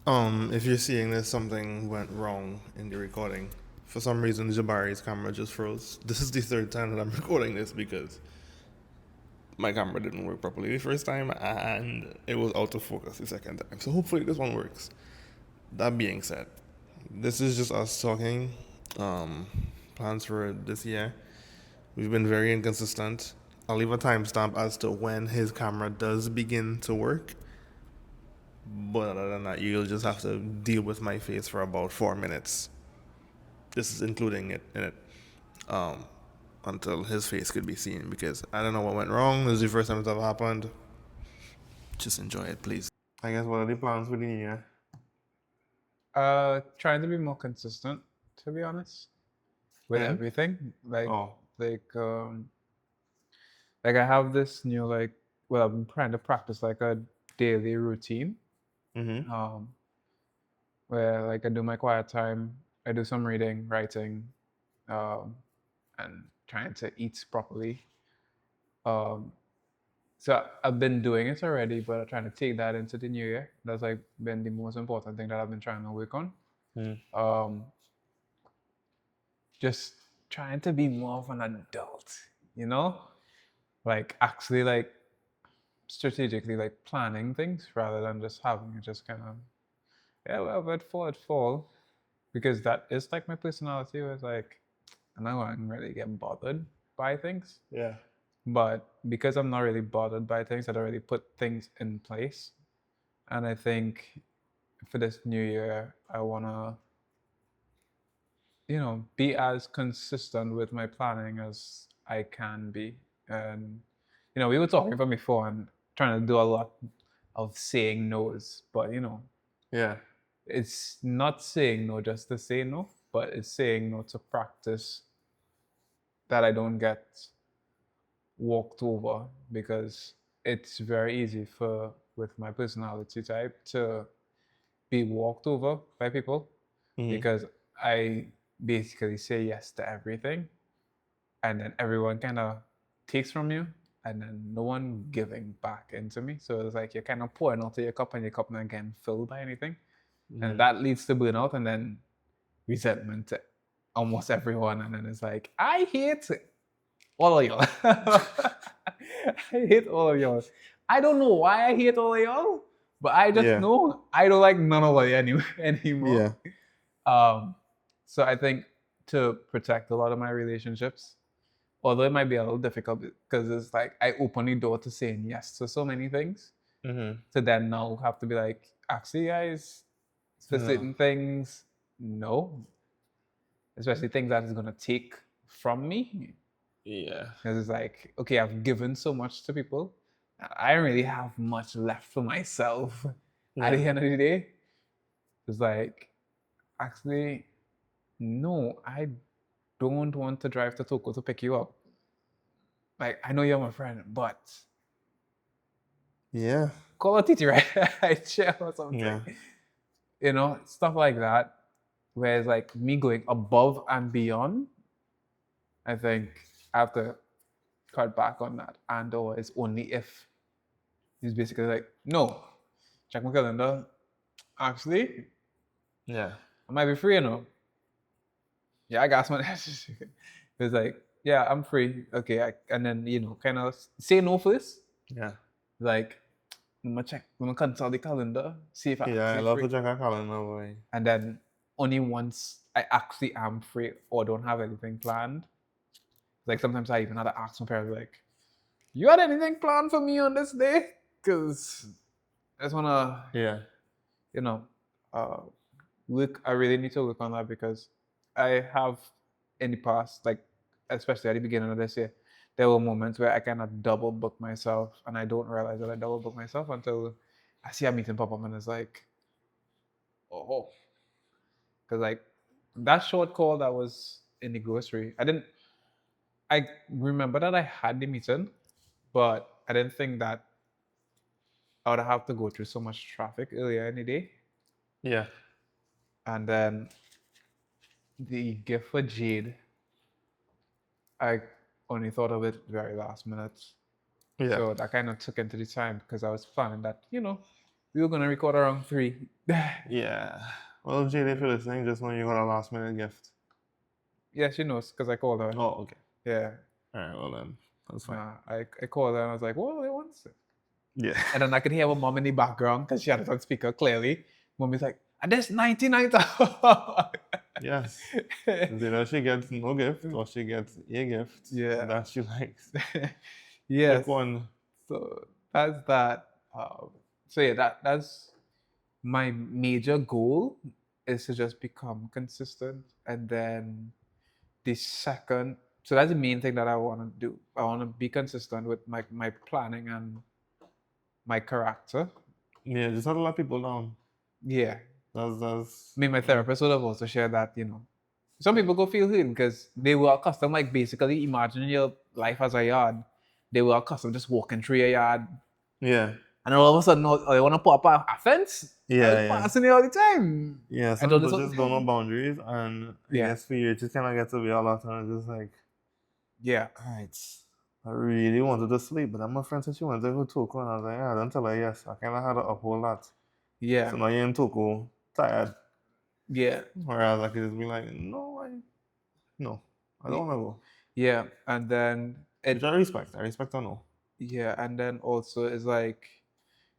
If you're seeing that something went wrong in the recording, for some reason Jabari's camera just froze. This is the third time that I'm recording this because my camera didn't work properly the first time and it was out of focus the second time. So hopefully this one works. That being said, this is just us talking. Um, Plans for this year. We've been very inconsistent. I'll leave a timestamp as to when his camera does begin to work. But other than that, you'll just have to deal with my face for about 4 minutes. This is including it in it. Um, until his face could be seen because I don't know what went wrong. This is the first time it's ever happened. Just enjoy it, please. I guess what are the plans for the new year? Trying to be more consistent, to be honest, with And everything. oh, Like, um, like I have this new well, I've been trying to practice like a daily routine. mm-hmm. Um, where like I do my quiet time, I do some reading, writing, um, and trying to eat properly. Um, so I've been doing it already, but I'm trying to take that into the new year. That's like been the most important thing that I've been trying to work on. Mm. Um, just trying to be more of an adult, you know? Like actually like strategically like planning things rather than just having it just kind of yeah, well, it fall. Because that is like my personality was like I know I don't really get bothered by things. Yeah. But because I'm not really bothered by things, I don't really put things in place. And I think for this new year, I wanna, be as consistent with my planning as I can be. And we were talking from before and trying to do a lot of saying no's, but Yeah. it's not saying no just to say no, but it's saying no to practice that I don't get walked over because it's very easy for with my personality type to be walked over by people Mm-hmm. because I basically say yes to everything and then everyone kind of takes from you and then no one giving back into me. So it's like you're kind of pouring out of your cup and your cup not getting filled by anything. And Mm-hmm. that leads to burnout and then resentment to almost everyone. And then it's like, I hate all of y'all. I hate all of y'all. I don't know why I hate all of y'all, but I just Yeah. know I don't like none of you anymore. Yeah. Um, so I think to protect a lot of my relationships, although it might be a little difficult because it's like I open the door to saying yes to so many things, Mm-hmm. to then now have to be like, actually, guys, for No. certain things, no, especially things that is gonna take from me. Yeah. Because it's like, okay, I've given so much to people. I don't really have much left for myself at Yeah. the end of the day. It's like, actually, no, I don't want to drive to Toko to pick you up. Like, I know you're my friend, but Yeah. call a TT right? I share or Yeah. something. Stuff like that. Whereas like me going above and beyond, I think I have to cut back on that. And or it's only if he's basically like, no, check my calendar. Actually, Yeah. I might be free, Yeah, I got someone. It's like, yeah, I'm free. Okay, and then kind of say no first. Yeah. Like, I'm gonna consult the calendar, see if I Yeah. I actually love free, to check our calendar, boy. and then only once I actually am free or don't have anything planned. Like sometimes I even had to ask my parents, like, "You had anything planned for me on this day?" Because I just wanna, Yeah. you know, uh, look. I really need to look on that because I have in the past, like especially at the beginning of this year, there were moments where I kind of double book myself, and I don't realize that I double book myself until I see a meeting pop up, and it's like, oh, because like that short call that was in the grocery, I remember that I had the meeting, but I didn't think that I would have to go through so much traffic earlier in the day, Yeah. and then the gift for Jade, I only thought of it very last minute. Yeah. So that kind of took into the time because I was planning that, We were gonna record around 3. Yeah. Well, Jade, if you're listening, just know you got a last minute gift. Yeah, she knows because I called her. Oh, okay. Yeah. All right. Well then, that's fine. Nah, I called her and I was like, "What? I want it." Yeah. And then I could hear my mom in the background because she had it on speaker clearly. Mommy's like, "And that's 99." Yes. Either she gets no gift or she gets a gift Yeah. that she likes. Yes. Pick one. So that's that. So yeah, that's my major goal is to just become consistent, and then the second. So that's the main thing that I want to do. I want to be consistent with my planning and my character. Yeah, just not to let people down. Yeah. That's. I mean, my therapist would have also shared that, some people go feel hurt because they were accustomed, like basically imagine your life as a yard. They were accustomed just walking through a yard. Yeah. And all of a sudden, they want to put up a fence. Yeah, I was yeah. passing it all the time. Yeah, I some thought people this just don't know boundaries, and I Yeah. guess for you, it just kind of gets to be a lot, and it's just like, Yeah. all right, I really wanted to sleep, but then my friend said she wanted to go to Toko, and I was like, yeah, don't tell her yes. I kind of had to uphold that. Yeah. So now you're in Toko, tired. Yeah. Whereas I could just be like, no, I don't want to go. Yeah. And then Which I respect. I respect or no. yeah, and then also is like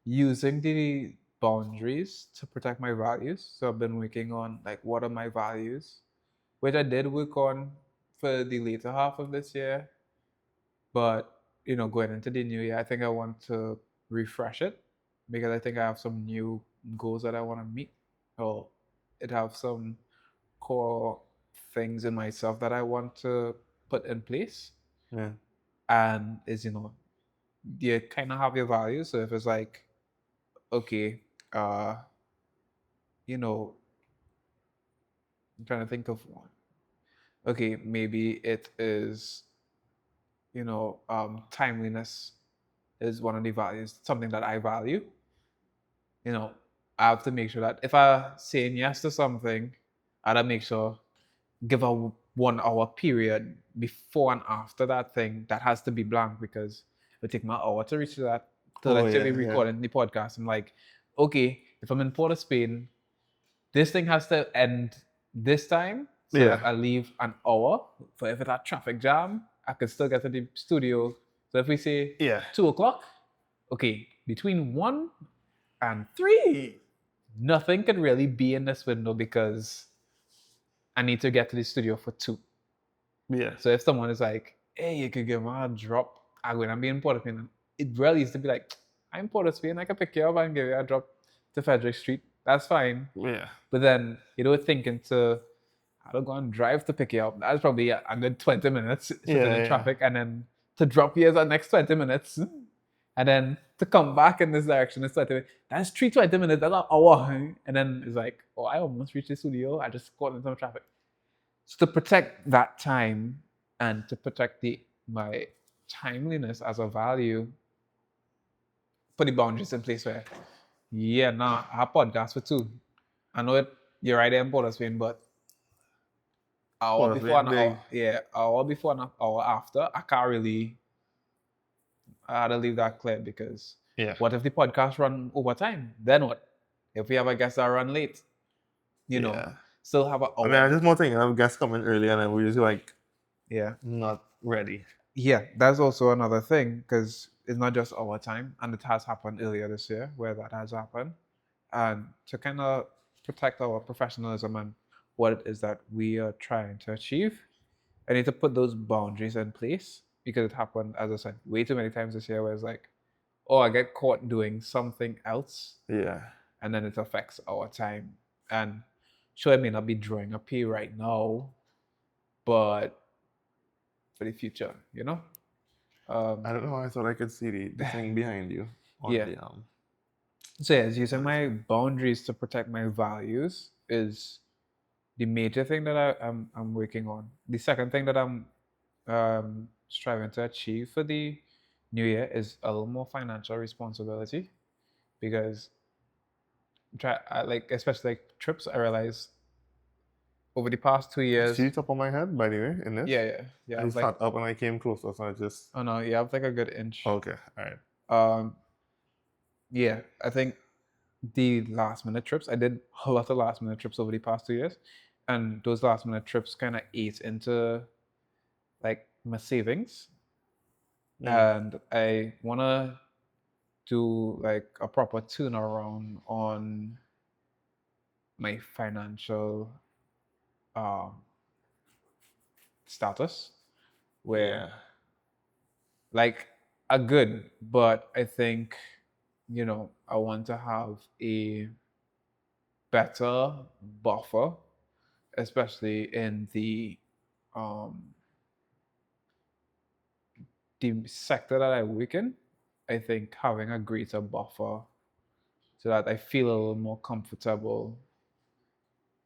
using the boundaries to protect my values. So I've been working on like what are my values, which I did work on for the later half of this year. But going into the new year, I think I want to refresh it because I think I have some new goals that I want to meet. Or it have some core things in myself that I want to put in place. Yeah. And is you kind of have your values. So if it's like, okay, you know, I'm trying to think of one. Okay, maybe it is, timeliness is one of the values, something that I value. I have to make sure that if I saying yes to something, I gotta make sure give a 1 hour period before and after that thing that has to be blank because it take my hour to reach that. So Oh, let's say we yeah, yeah. recording the podcast. I'm like, okay, if I'm in Port of Spain, this thing has to end this time so Yeah. that I leave an hour. For if it's a traffic jam, I could still get to the studio. So if we say Yeah. 2 o'clock, okay, between 1 and 3, nothing could really be in this window because I need to get to the studio for 2. Yeah. So if someone is like, hey, you could give me a drop, I'm going to be in Port of Spain. It really used to be like, I'm in Port of Spain, I can pick you up and give you a drop to Frederick Street. That's fine. Yeah. But then, thinking to, I don't go and drive to pick you up. That's probably a good 20 minutes sitting in traffic. And then to drop you is the next 20 minutes. And then to come back in this direction is 20 minutes. That's 20 minutes. That's an hour. And then it's like, oh, I almost reached the studio. I just caught in some traffic. So to protect that time and to protect my timeliness as a value, put the boundaries in place where, I have podcasts for 2. I know you're right there in Port of Spain, but hour before an hour, hour before an hour after, I can't really. I had to leave that clear because what if the podcast run over time? Then what? If we have a guest that run late, still have an hour. I mean, I'm just more thinking of guests coming early and then we're just like, not ready. Yeah, that's also another thing because it's not just our time, and it has happened earlier this year where that has happened. And to kind of protect our professionalism and what it is that we are trying to achieve, I need to put those boundaries in place because it happened, as I said, way too many times this year where it's like, oh, I get caught doing something else. Yeah. And then it affects our time. And sure, I may not be drawing a pay right now, but for the future, I don't know. I thought I could see the thing behind you. Yeah. So yes, using my boundaries to protect my values is the major thing that I'm working on. The second thing that I'm striving to achieve for the new year is a little more financial responsibility because especially like trips, I realized over the past 2 years. See top of my head, by the way, in this? Yeah. I sat up and I came closer, so I just. Oh no, you have like a good inch. Okay, all right. Yeah, I think the last minute trips. I did a lot of last minute trips over the past 2 years, and those last minute trips kind of ate into like my savings, and I wanna do like a proper turnaround on my financial um, status, where Yeah. like a good, but I think I want to have a better buffer, especially in um the sector that I work in. I think having a greater buffer so that I feel a little more comfortable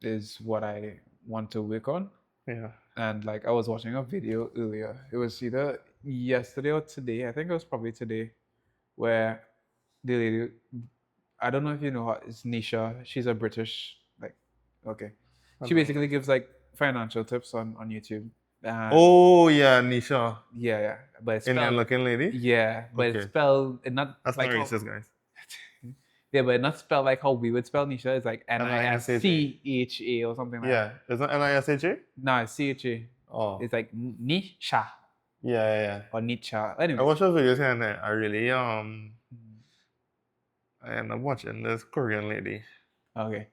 is what I want to work on. Yeah. And like I was watching a video earlier. It was either yesterday or today. I think it was probably today, where the lady, I don't know if you know her, it's Nisha. She's a British, like, okay. She Hello. basically gives like financial tips on YouTube. And Oh yeah, Nisha. yeah, but it's Indian spelled, looking lady? yeah, but it's Okay. spelled not That's not like how, racist, guys. yeah, but not spelled like how we would spell Nisha. It's like Nisha. Nischa or something like that. Yeah. Is that Nisha? No, it's Cha. Oh. It's like Nisha Yeah. or Nietzsche. I Anyways. watch her videos here and there. I really I end up watching this Korean lady. Okay.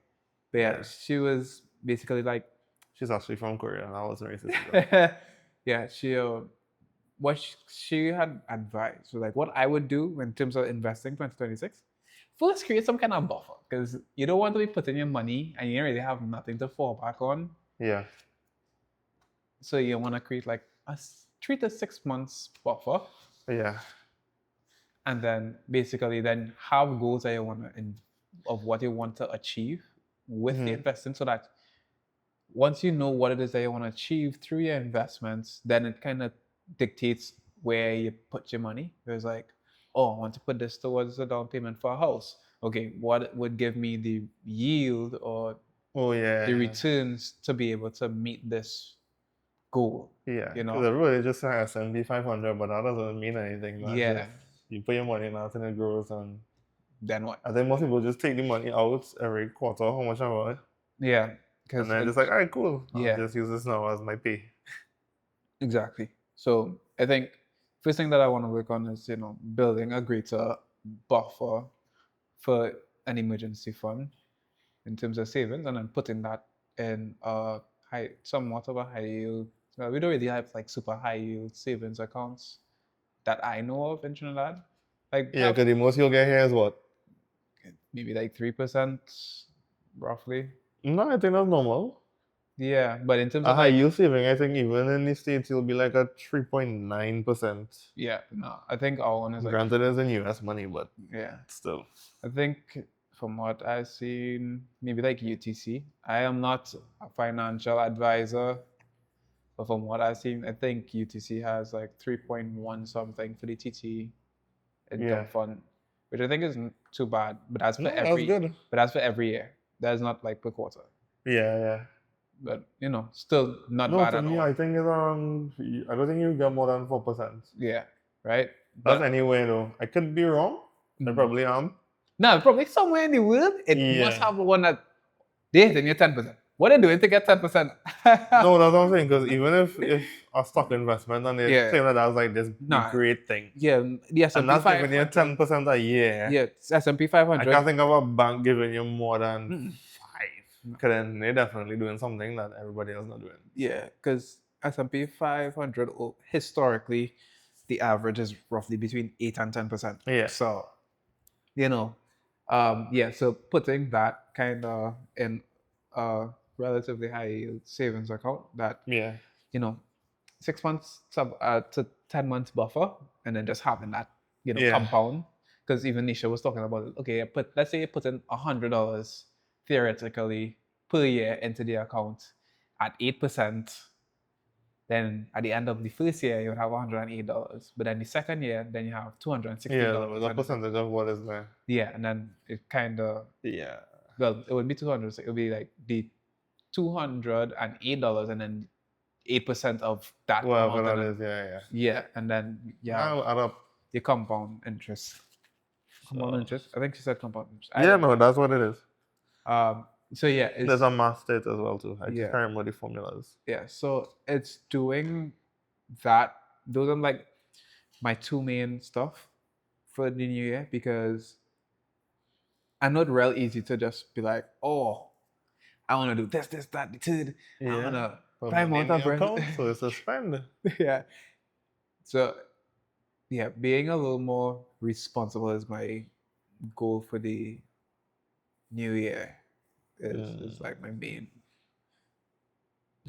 But yeah, Yeah. she was basically like, She's actually from Korea. That was racist. Though. yeah, what she had advised was like what I would do in terms of investing 2026. First, create some kind of buffer because you don't want to be putting your money and you don't really have nothing to fall back on. Yeah. So you want to create like a 3 to 6 months buffer, Yeah. and then basically then have goals that you want to of what you want to achieve with the investing, so that once you know what it is that you want to achieve through your investments, then it kind of dictates where you put your money. There's like, oh, I want to put this towards the down payment for a house. Okay, what would give me the yield or Oh yeah. the returns to be able to meet this goal? Yeah. You Because know? everybody just say S&P 500, but that doesn't mean anything. That's Yeah. just you put your money in that and it grows. And Then what? I think most people just take the money out every quarter, how much I want, Yeah. and Because then just like, all right, cool. I'll yeah, just use this now as my pay. exactly. So I think first thing that I want to work on is building a greater buffer for an emergency fund in terms of savings, and then putting that in somewhat of a high yield. Well, we don't really have like super high yield savings accounts that I know of in Trinidad. Like Yeah, because the most you'll get here is what? maybe like 3%, roughly. No, I think that's normal. Yeah, but in terms A of high like, yield saving, I think even in the States, you'll be like a 3.9%. yeah, no, I think our one is like, Granted, it's in US money, but yeah. still. I think from what I've seen, maybe like UTC. I am not a financial advisor, but from what I've seen, I think UTC has like 3.1 something for the TT income fund, which I think isn't too bad. But that's for No, that's good. But that's for every year. That's not like per quarter. Yeah. But still not No, bad to at me, all. I think it's I don't think you get more than 4%. Yeah, right. That's But anyway, though. I could be wrong. I probably am. no, probably somewhere in the world it must have one that they're hitting you 10%. What are they doing to get 10%? No, that's what I'm saying. Because even if a stock investment and they Yeah. claim that that's like this Nah. great thing, Yeah, the and S&P that's 500. giving you 10% a year. Yeah, S&P I 500. can't think of a bank giving you more than 5. Because then they're definitely doing something that everybody else not doing. Yeah, because S&P 500 historically, the average is roughly between 8 and 10%. Yeah. So, so putting that kind of in a relatively high yield savings account that, 6 months to 10 months buffer, and then just having that, compound. Because even Nisha was talking about it. Okay, let's say you put in $100 theoretically per year into the account at 8%. Then at the end of the first year, you would have $108. But then the second year, then you have $260. Yeah, the percentage of what is there. Yeah, and then it kind of, well, it would be 200. So it would be like the $208, and then 8% of that Whatever amount. that is, yeah. Yeah, and then I'll add up. your compound interest. Compound So interest. I think she said compound interest. I yeah, don't no, know. that's what it is. So yeah, There's it's a math state as well too. I just yeah, can't remember the formulas. yeah. So it's doing that. Those are like my two main stuff for the new year because I know it's real easy to just be like, oh, I want to do this, this, that, the third. I want Yeah. to Put buy money in mountain the breast. account, so it's a spend. Yeah. So yeah, being a little more responsible is my goal for the new year. Is Mm. like my main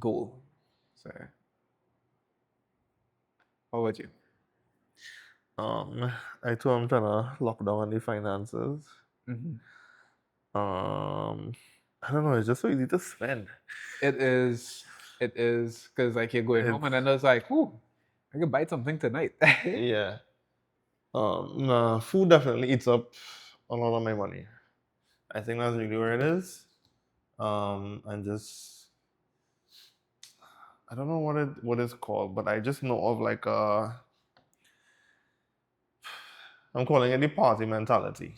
goal. So how about you? I too am trying to lock down on the finances. Hmm. Um, I don't know. It's just so easy to spend. It is. It is because like you're going home It's and then it's like, whoo, I could buy something tonight. yeah. Nah, food definitely eats up a lot of my money. I think that's really where it is. And just I don't know what it's called, but I just know of like I'm calling it the party mentality.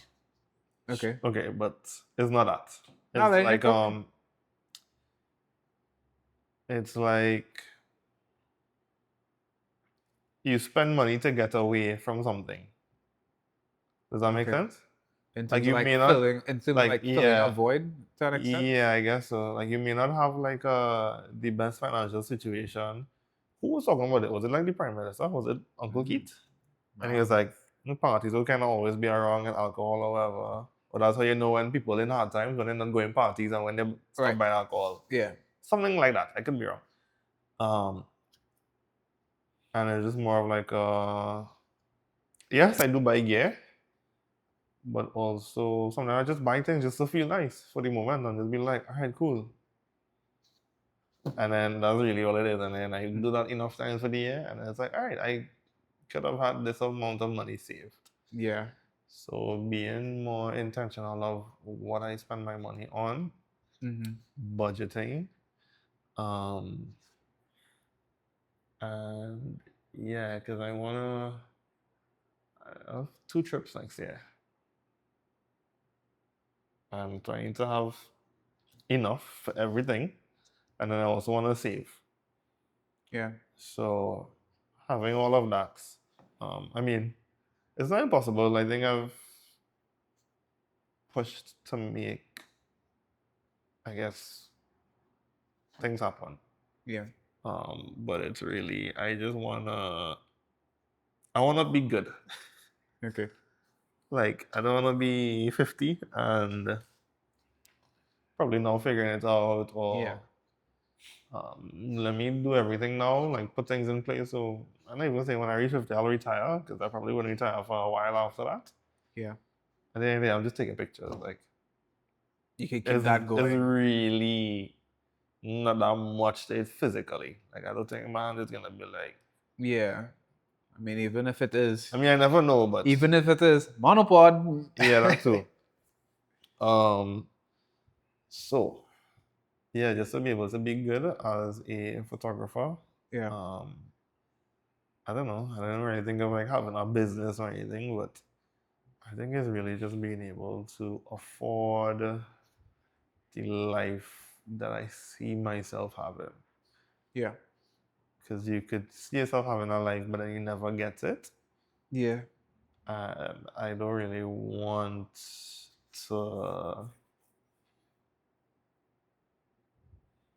Okay. Okay, but it's not that. All It's right. like Okay. it's like you spend money to get away from something. Does that make Okay. sense? In Like terms of you like may not filling, in terms of like like filling a yeah. void to an extent. Yeah, I guess so. Like you may not have like the best financial situation. Who was talking about it? Was it like the Prime Minister? Was it Uncle Mm, Keith? And he was like, "The parties will kind of always be around and alcohol or whatever. But that's how you know when people in hard times when they're not going parties and when they stop right. buying alcohol. Yeah. Something like that. I could be wrong. Um, and it's just more of like yes, I do buy gear, but also sometimes I just buy things just to feel nice for the moment and just be like, all right, cool. And then that's really all it is. And then I do that enough times for the year, and it's like, all right, I could have had this amount of money saved. Yeah. So being more intentional of what I spend my money on, Mm-hmm. budgeting, um, and yeah, because I have 2 trips next year. I'm trying to have enough for everything, and then I also want to save. Yeah. So having all of that, I mean, it's not impossible. I think I've pushed to make, I guess, things happen. Yeah. But it's really, I wanna be good. Okay. Like, I don't wanna be 50 and probably not figuring it out, Yeah. or let me do everything now, like put things in place. So I'm not even saying when I reach 50, I'll retire, because I probably wouldn't retire for a while after that. Yeah. At the end of the day, I'm just taking pictures. Like, You can keep that it's going. really not that much to it physically. Like, I don't think man is gonna be like, Yeah. I mean, even if it is, I mean, I never know, but even if it is monopod. yeah, that too. Um, so yeah, just to be able to be good as a photographer. Yeah. Um, I don't know. I don't really think of like having a business or anything, but I think it's really just being able to afford the life that I see myself having. Yeah. Because you could see yourself having a life, but then you never get it. Yeah. And I don't really want to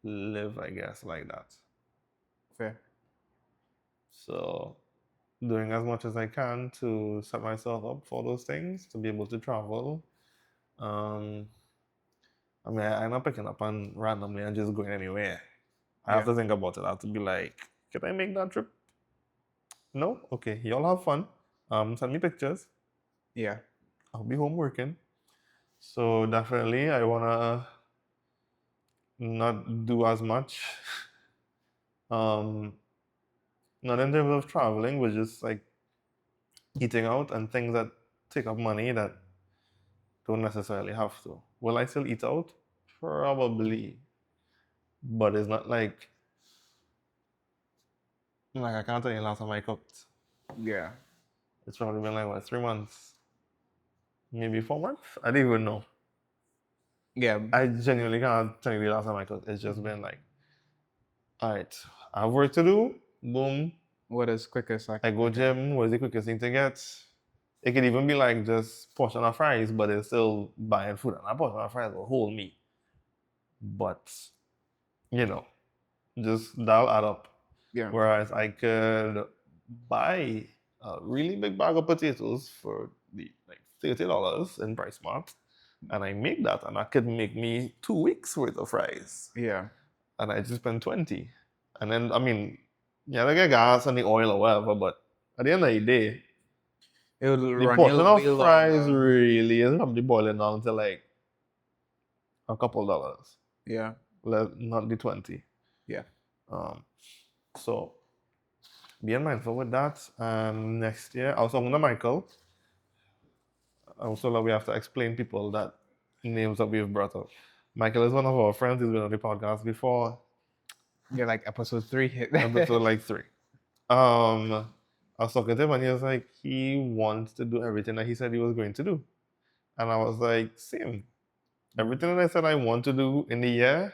live, I guess, like that. Fair. So doing as much as I can to set myself up for those things, to be able to travel. Um, I mean, I'm not picking up on randomly and just going anywhere. I have Yeah. to think about it. I have to be like, can I make that trip? No? Okay, y'all have fun. Send me pictures. Yeah. I'll be home working. So definitely, I wanna not do as much. Um, not in terms of traveling, but just like eating out and things that take up money that don't necessarily have to. Will I still eat out? Probably, but it's not like I can't tell you last time I cooked. Yeah. It's probably been like what 3 months. maybe 4 months. I didn't even know. Yeah. I genuinely can't tell you the last time I cooked. It's just been like, all right, I have work to do. Boom. What is quickest? I go gym. What's the quickest thing to get? It could even be like just portion of fries, but it's still buying food. And a portion of fries will hold me. But, you know, just that'll add up. Yeah. Whereas I could buy a really big bag of potatoes for the like $30 in Price Mart, and I make that, and that could make me 2 weeks worth of fries, Yeah. and I just spend 20, and then I mean, yeah, I get gas and the oil or whatever, but at the end of the day, It will the run you portion of way fries longer. really is probably boiling down to like a couple dollars, Yeah. not the 20. Yeah. Um, so being mindful with that. Next year, I was talking to Michael. Also, like, we have to explain people that names that we've brought up. Michael is one of our friends. He's been on the podcast before, Yeah, like episode 3. episode like 3. I was talking to him and he was like, he wants to do everything that he said he was going to do. And I was like, same. Everything that I said I want to do in the year,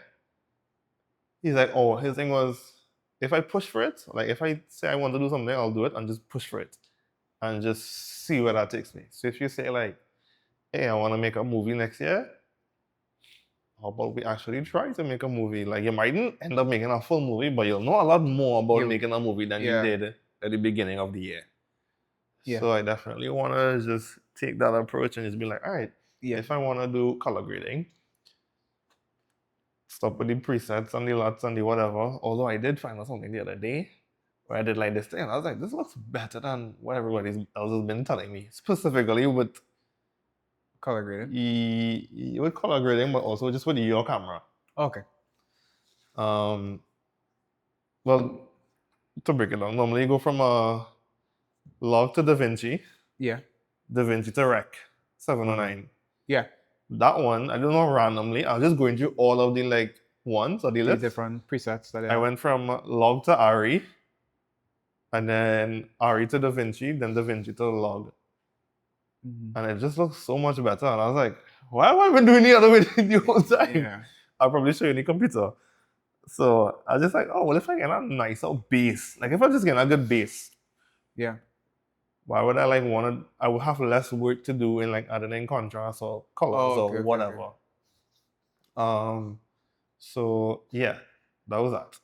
he's like, oh, his thing was, if I push for it, like if I say I want to do something, I'll do it and just push for it and just see where that takes me. So if you say like, hey, I want to make a movie next year, how about we actually try to make a movie? Like you mightn't end up making a full movie, but you'll know a lot more about making a movie than you Yeah. did at the beginning of the year. Yeah. So I definitely want to just take that approach and just be like, all right, Yeah. if I want to do color grading, stop with the presets and the LUTs and the whatever. Although I did find out something the other day where I did like this thing, and I was like, this looks better than what everybody else has been telling me, specifically with Color grading. with color grading, but also just with your camera. Okay. Well, to break it down, normally you go from a log to DaVinci, Yeah. DaVinci to Rec 709. Yeah. That one, I don't know randomly. I was just going through all of the like ones or the The lists. different presets that I went from log to Ari, and then Ari to DaVinci, then DaVinci to log. And it just looks so much better. And I was like, why have I been doing the other way the whole time? Yeah. I'll probably show you in the computer. So I was just like, oh, well, if I get a nicer base, like if I just get a good base, Yeah. why would I like want to? I would have less work to do in like adding in contrast or colors or whatever. So yeah, that was that.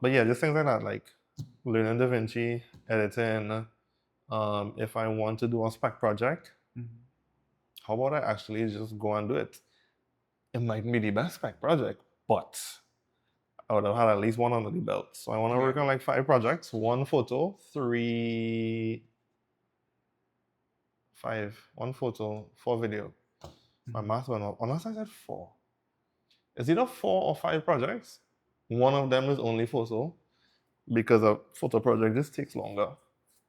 But yeah, just things like that, like learning DaVinci, editing. If I want to do a spec project, how about I actually just go and do it? It might be the best spec project, but I would have had at least one under the belt. So I want to work on like 5 projects, 1 photo, 1 photo, 4 video. My math went up. Unless I said 4. It's either 4 or 5 projects. One of them is only photo because a photo project just takes longer.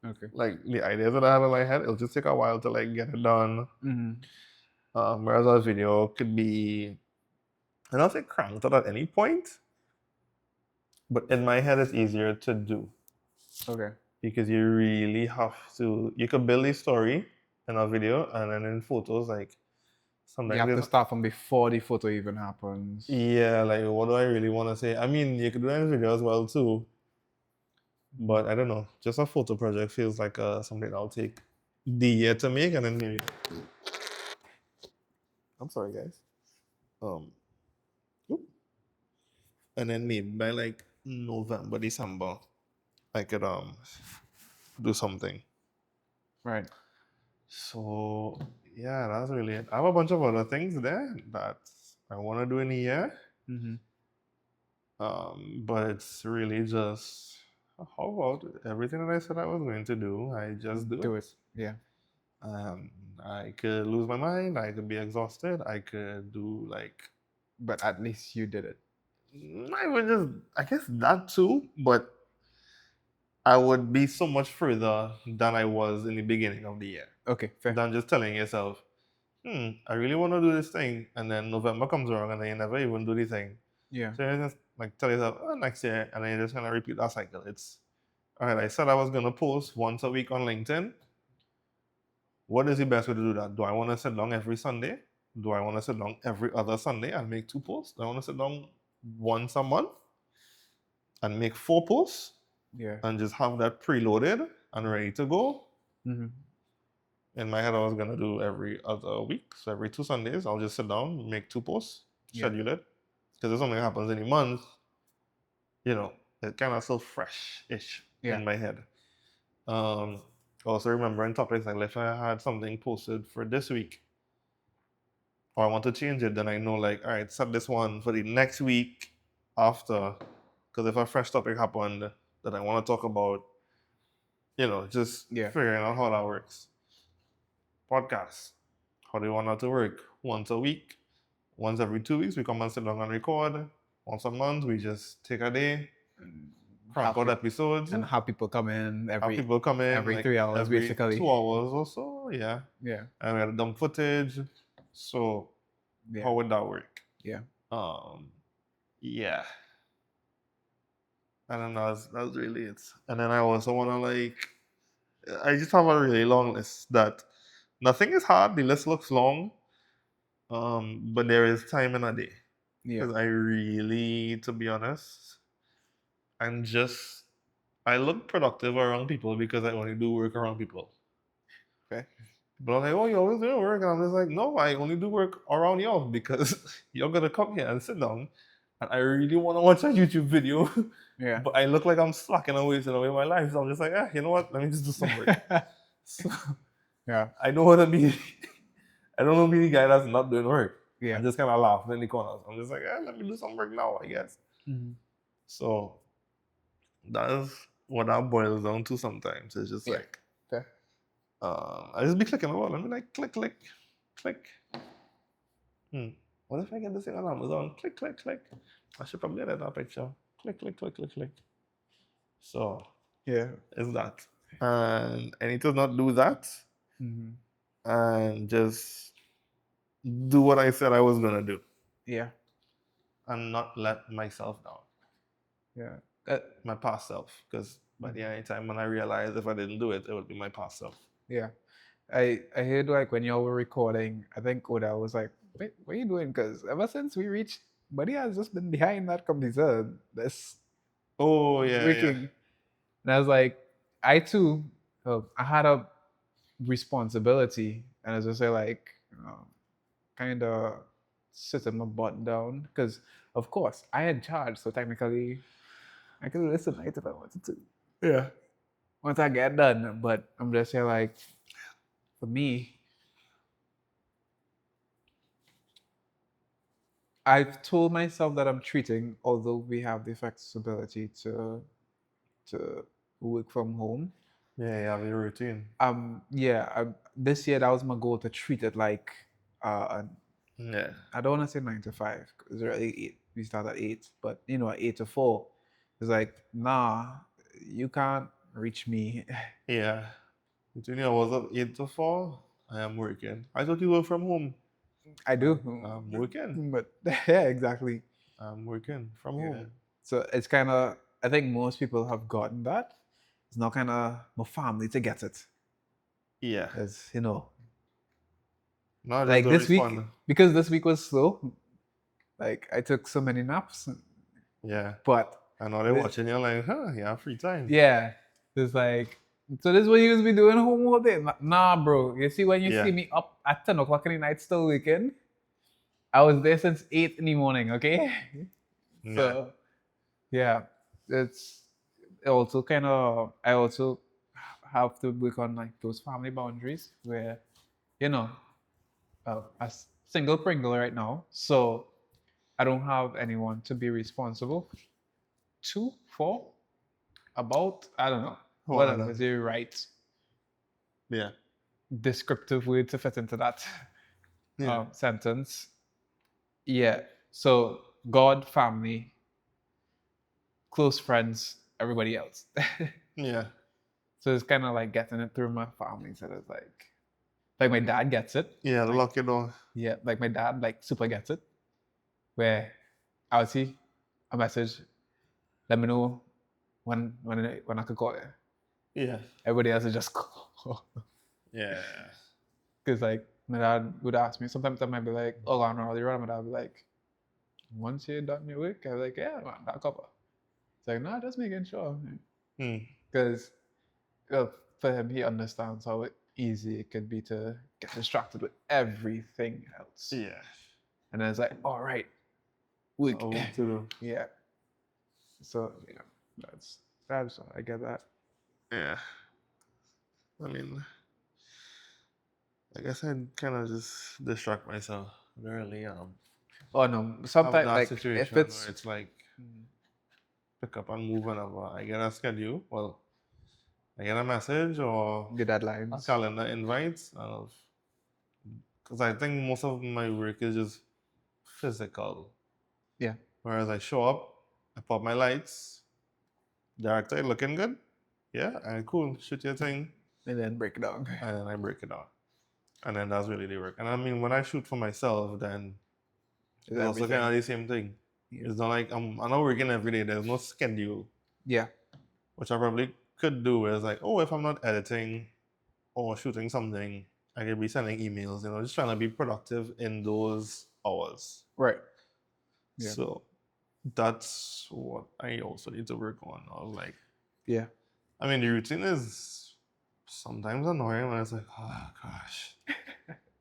Okay. Like the ideas that I have in my head, it'll just take a while to like get it done. Whereas a video could be, I don't say cranked out at any point, but in my head it's easier to do. Okay. Because you really have to, you could build a story in a video, and then in photos, like sometimes you have to start from before the photo even happens. Yeah, like what do I really want to say? I mean, you could do that in video as well too, but I don't know. Just a photo project feels like something I'll take the year to make, and then maybe. I'm sorry, guys. And then maybe by like November, December, I could do something. Right. So yeah, that's really it. I have a bunch of other things there that I want to do in a year. But it's really just how about everything that I said I was going to do, I just do it. Yeah. I could lose my mind, I could be exhausted, I could do like, but at least you did it. I would just, I guess that too, but I would be so much further than I was in the beginning of the year. Okay, fair. Than just telling yourself, I really want to do this thing, and then November comes around and then you never even do the thing. Yeah. So you just like tell yourself, next year, and then you're just gonna repeat that cycle. It's all right. I said I was gonna post once a week on LinkedIn. what is the best way to do that? Do I want to sit down every Sunday? Do I want to sit down every other Sunday and make 2 posts? Do I want to sit down once a month and make 4 posts Yeah. and just have that preloaded and ready to go? Mm-hmm. In my head, I was gonna do every other week, so every 2 Sundays, I'll just sit down, make 2 posts, Yeah. schedule it, because if something happens in a month, it kind of still fresh-ish Yeah. in my head. Also remembering topics, like if I had something posted for this week, or I want to change it, then I know, like, all right, set this one for the next week after, because if a fresh topic happened that I want to talk about, just Yeah. figuring out how that works. Podcast. How do you want that to work? Once a week, once every 2 weeks, we come and sit down and record. Once a month, we just take a day, crank out episodes, and have people come in have every people come in every like 3 hours, every basically. 2 hours or so. Yeah, Yeah. and we had dumb footage. So Yeah. how would that work? Yeah. Yeah. I don't know. That's really it. And then I also want to, I just have a really long list that nothing is hard. The list looks long, but there is time in a day. Yeah. Because I really, to be honest, I look productive around people because I only do work around people. Okay. People are like, oh, you always doing work? And I'm just like, no, I only do work around y'all because you're going to come here and sit down. And I really want to watch a YouTube video. Yeah. But I look like I'm slacking and wasting away my life. So I'm just like, you know what? Let me just do some work. So Yeah. I don't want to be, I don't want to be the guy that's not doing work. Yeah. And just kind of laughing in the corners. I'm just like, let me do some work now, I guess. Mm-hmm. So that is what that boils down to sometimes. It's just like, Okay. I just be clicking about. Let me click. What if I get this thing on Amazon? Click. I should probably edit that picture. Click. So Yeah. it's that. And I need to not do that Mm-hmm. and just do what I said I was gonna do. Yeah. And not let myself down. Yeah. My past self. Because by the end time when I realized if I didn't do it, it would be my past self. Yeah. I heard, like, when y'all were recording, I think Oda was like, wait, what are you doing? Because ever since we reached, Buddy has just been behind that computer. That's working. And I was like, I too, I had a responsibility, and I was just like, kind of sitting my butt down, because of course I had charge, so technically I could listen tonight if I wanted to. Yeah. Once I get done, but I'm just saying, like, for me, I've told myself that I'm treating, although we have the flexibility to work from home. Yeah, you have your routine. This year that was my goal, to treat it like Yeah. I don't want to say 9 to 5, because we start at 8, but 8 to 4. It's like, nah, you can't reach me. Yeah. Between hours of 8 to 4, I am working. I thought you work from home. I do. I'm working. But yeah, exactly. I'm working from home. So it's kind of, I think most people have gotten that. It's not kind of my family to get it. Yeah. As No, like this week, because this week was slow. Like, I took so many naps. Yeah. But I know they're watching you like, you have free time. Yeah. It's like, so this is what you gonna be doing home all day? Nah, bro. You see, when you see me up at 10 o'clock in the night still working, I was there since 8 in the morning, okay? So, yeah. It's also kind of, I also have to work on, like, those family boundaries where, a single Pringle right now, so I don't have anyone to be responsible to, for, about, I don't know. What is the right descriptive word to fit into that sentence? Yeah. So God, family, close friends, everybody else. Yeah. So it's kind of like getting it through my family. So it's like my dad gets it. Yeah, lock it on. Yeah, like my dad, like, super gets it. Where I would see a message, let me know when I could call you. Yeah. Everybody else is just call. Yeah. Because like my dad would ask me, sometimes I might be like, oh, I'm not really right. My dad would be like, once you're done your work, I'd be like, yeah, man, that cover. It's like, no, just making sure. Hmm. Because for him, he understands how easy it could be to get distracted with everything else. Yeah. And then it's like, all right, work. Oh, to do. Yeah. So, yeah, that's I get that. Yeah. I mean, I guess I kind of just distract myself. Really, Oh no, have sometimes that like situation if it's where it's like pick up and move whenever I get a schedule. Well, I get a message or the a deadlines. calendar invite, because I think most of my work is just physical. Yeah. Whereas I show up, I pop my lights, director, you looking good? Yeah, and cool, shoot your thing, And then break it down. and then I break it down. And then that's really the work. And I mean, when I shoot for myself, then Is it's also kind everything. of the same thing. Yeah. It's not like I'm not working every day. There's no schedule, Yeah. which I probably could do. Is like, oh, if I'm not editing or shooting something, I could be sending emails. Just trying to be productive in those hours. Right. Yeah. So that's what I also need to work on. Like, Yeah. I mean, the routine is sometimes annoying when it's like, oh gosh,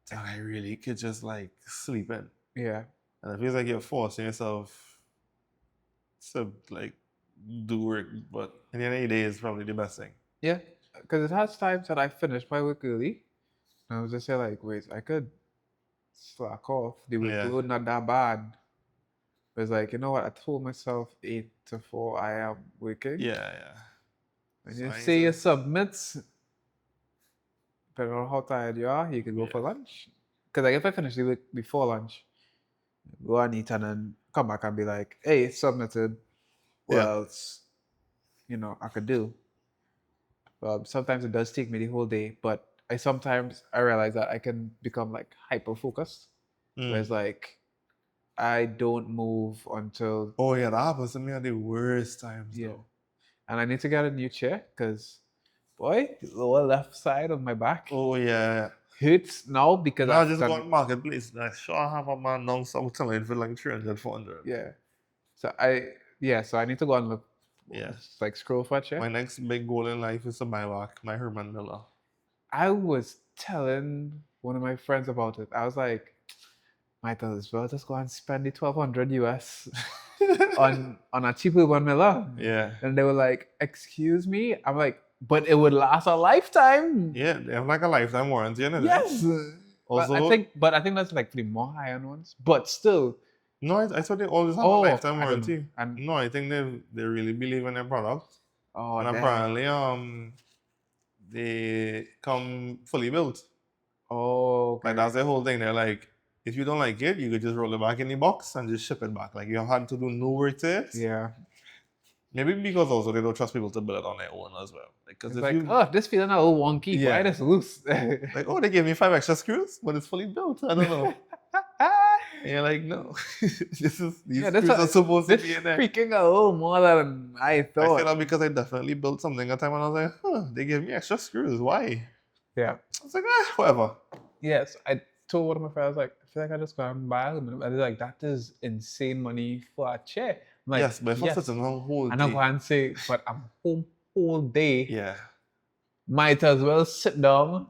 damn, I really could just like sleep in. Yeah. And it feels like you're forcing yourself to like do work, but in the end of the day, it's probably the best thing. Yeah. Because it has times that I finish my work early. And I was just say like, wait, I could slack off. The workload not that bad. But it's like, you know what? I told myself 8 to 4 I am working. Yeah. And So you I need say to- you submit, depending on how tired you are, you can go Yeah. for lunch. Because like if I finish the work before lunch, go and eat and then come back and be like, hey, it's submitted. What Yeah. else, I could do? Sometimes it does take me the whole day, but I realize that I can become like hyper focused. Where it's like I don't move until Oh yeah, that happens to me at the worst times yeah. though. And I need to get a new chair because boy, the lower left side of my back Oh yeah. hurts now because Now I I've just done go on marketplace. I sure have a man down south selling for like 300, 400. yeah. So I need to go and look. Yeah. Like scroll for a chair. My next big goal in life is to buy back my Herman Miller. I was telling one of my friends about it. I was like, Michael, as well, just go and spend the 1,200 US on a cheaper one Miller. Yeah. And they were like, excuse me? I'm like, but it would last a lifetime. Yeah, they have like a lifetime warranty on it. Yes. Also, but I think that's like for the more high-end ones. But still. No, I thought they always have a Oh, lifetime I don't know. warranty. And No, I think they really believe in their product. oh, And damn. apparently they come fully built. Oh, okay. Like that's the whole thing. They're like, if you don't like it, you could just roll it back in the box and just ship it back. Like you had to do no work to it. Yeah. Maybe because also they don't trust people to build it on their own as well. Because It's if like, you oh, this feeling a little wonky. Yeah. Why this loose? like, oh, they gave me 5 extra screws, but it's fully built. I don't know. And you're like, no, these screws are supposed to this be in there. freaking a little more than I I thought. say that because I definitely built something at a time and I was like, huh, they gave me extra screws. Why? Yeah. I was like, whatever. Yes, I told one of my friends, like, I feel like I just go and buy them. And they're like, that is insane money for a chair. I'm like, Yes, but if I'm sitting on whole and I day. go and say, but I'm home whole day. Yeah. Might as well sit down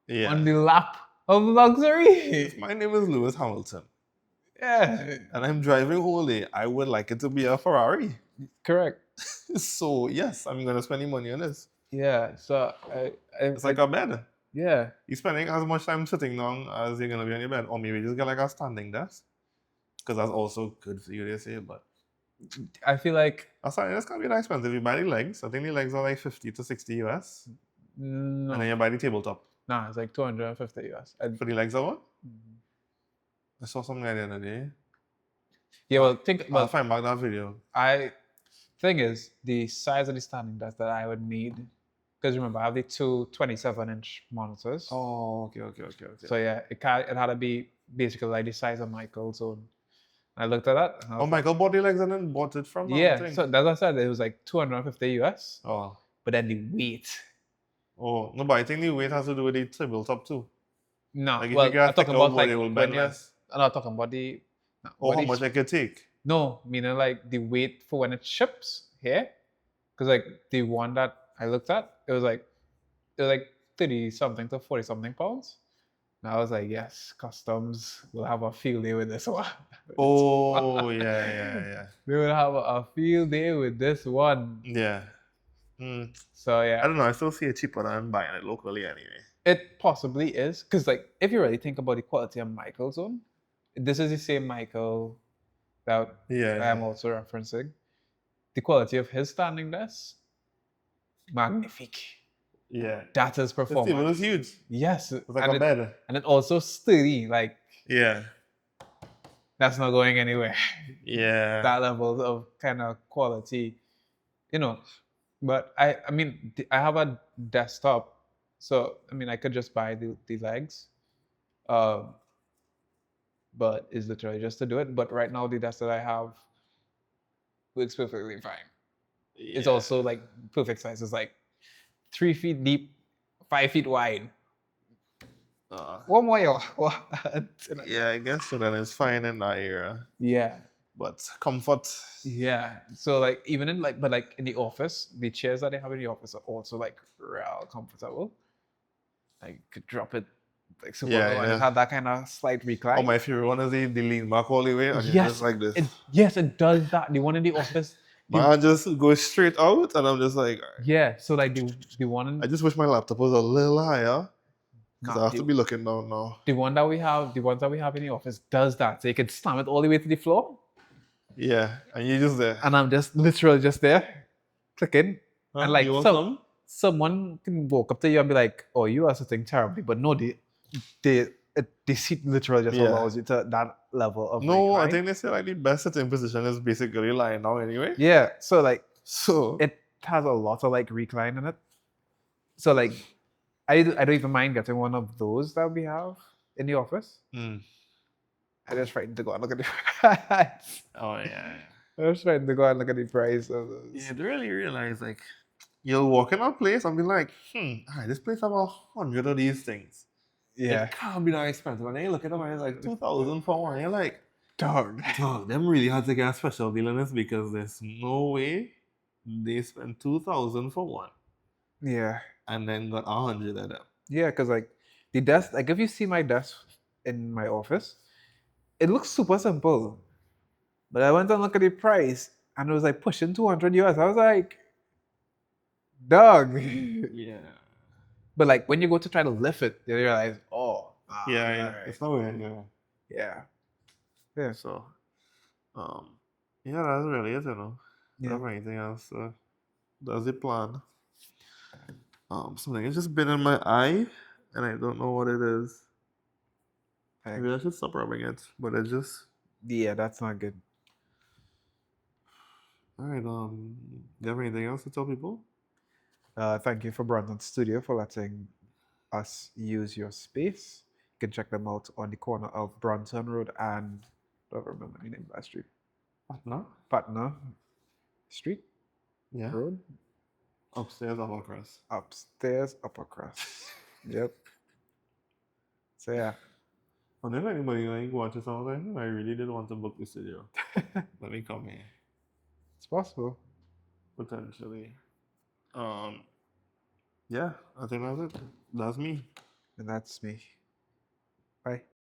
Yeah. on the lap of luxury. My name is Lewis Hamilton. Yeah. And I'm driving whole day. I would like it to be a Ferrari. Correct. So, yes, I'm going to spend the money on this. Yeah. So, It's like a bed. yeah. You're spending as much time sitting down as you're going to be on your bed. Or maybe just get like a standing desk. Because that's also good for you, they say. But I feel like that's going to be that expensive. You buy the legs. I think the legs are like 50 to 60 US. no, And then you buy the tabletop. nah, it's like 250 US. For the legs of what? I saw something the other day. Yeah, well, I'll find back that video. Thing is, the size of the standing desk that I would need, because remember, I have the two 27-inch monitors. Oh, okay. So yeah, it had to be basically like the size of Michael's own. I looked at that. And I was Michael bought the legs and then bought it from yeah, thing. so as I said, it was like 250 US. Oh. But then the weight. Oh, no, but I think the weight has to do with the tabletop too. No, Like if you well, got I'm talking thicker about body, like it will when bend you're. less. I'm not talking about the. No, Or how much I could take. No, meaning like the weight for when it ships here, because like the one that I looked at, it was like 30 something to 40 something pounds. And I was like, yes, customs will have a field day with this one. Oh yeah. They will have a field day with this one. Yeah. Mm. So I yeah, don't know, I still see it cheaper than buying it locally anyway. it possibly is, because like if you really think about the quality of Michael's own, this is the same Michael that Yeah, I'm also referencing. The quality of his standing desk, magnifique. yeah. That is The table performance. is huge. Yes, It's like a bed. and it also sturdy. Like Yeah. that's not going anywhere. Yeah. That level of kind of quality, you know. But I mean, I have a desktop, so I mean, I could just buy the legs, um, but it's literally just to do it. But right now, the desk that I have works perfectly fine. It's Yeah. also like perfect size. It's like 3 feet deep, 5 feet wide. One more, Yeah, I guess so then it's fine in that era. yeah. But comfort. Yeah. So like even in like but like in the office, the chairs that they have in the office are also like real comfortable. Like you could drop it like super Yeah, low and yeah. it had that kind of slight recline. Oh, my favorite one is the lean back all the way and you're yes, just like this. yes, it does that. The one in the office. My hand just goes straight out and I'm just like, alright. Yeah. So like the one in I just wish my laptop was a little higher. Because I have the, to be looking down now. the one that we have, the ones that we have in the office does that. So you can slam it all the way to the floor. Yeah, and you're just there. And I'm just literally just there, clicking. Huh? And like You want some? someone can walk up to you and be like, "Oh, you are sitting terribly," but no, the seat literally just Yeah. allows you to that level of No, I recline. think they say like the best sitting position is basically lying down anyway. Yeah, so like So it has a lot of like recline in it. So like I don't even mind getting one of those that we have in the office. mm. I just frightened to go and look at the price. Oh yeah. I was frightened to go and look at the price of those. You really realize like you'll walk in a place and be like, alright, this place have 100 of these things. Yeah. It can't be that expensive. And then you look at them and it's like 2,000 for one. You're like, Dog. them really had to get a special deal on this because there's no way they spent 2,000 for one Yeah. and then got 100 of them. Yeah, because like the desk, like if you see my desk in my office, it looks super simple. But I went and looked at the price and it was like pushing 200 US. I was like, dog. Yeah. But like when you go to try to lift it, you realize, oh, Yeah, alright. it's not weird, yeah. Yeah. Yeah. So, yeah, that's really it, you know. Yeah. Don't have anything else. That's the plan. Something has just been in my eye, and I don't know what it is. Maybe I should stop rubbing it, but it just. Yeah, that's not good. All right. Do you have anything else to tell people? Thank you for Brandon Studio for letting us use your space. You can check them out on the corner of Bronson Road and I don't remember the name of that street. No. Patna Street Yeah. Road. Upstairs, upper crust. Upstairs, upper crust. Yep. So yeah. And if anybody like watches something, I really did want to book the studio. Let me come here. It's possible. Potentially. Yeah, I think that's it. That's me. And that's me.